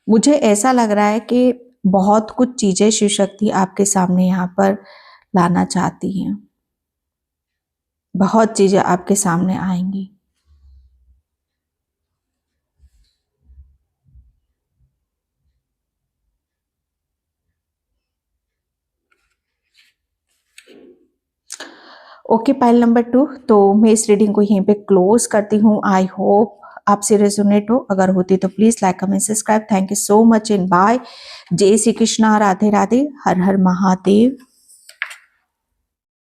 मुझे ऐसा लग रहा है कि बहुत कुछ चीजें शिव शक्ति आपके सामने यहाँ पर लाना चाहती हैं। बहुत चीजें आपके सामने आएंगी। ओके, पाइल नंबर 2, तो मैं इस रीडिंग को यहीं पे क्लोज करती हूँ। आई होप आपसे रेजोनेट हो। अगर होती तो please like comment subscribe. Thank you so much and bye. Jai Shri Krishna, Radhe Radhe, her her Mahadev.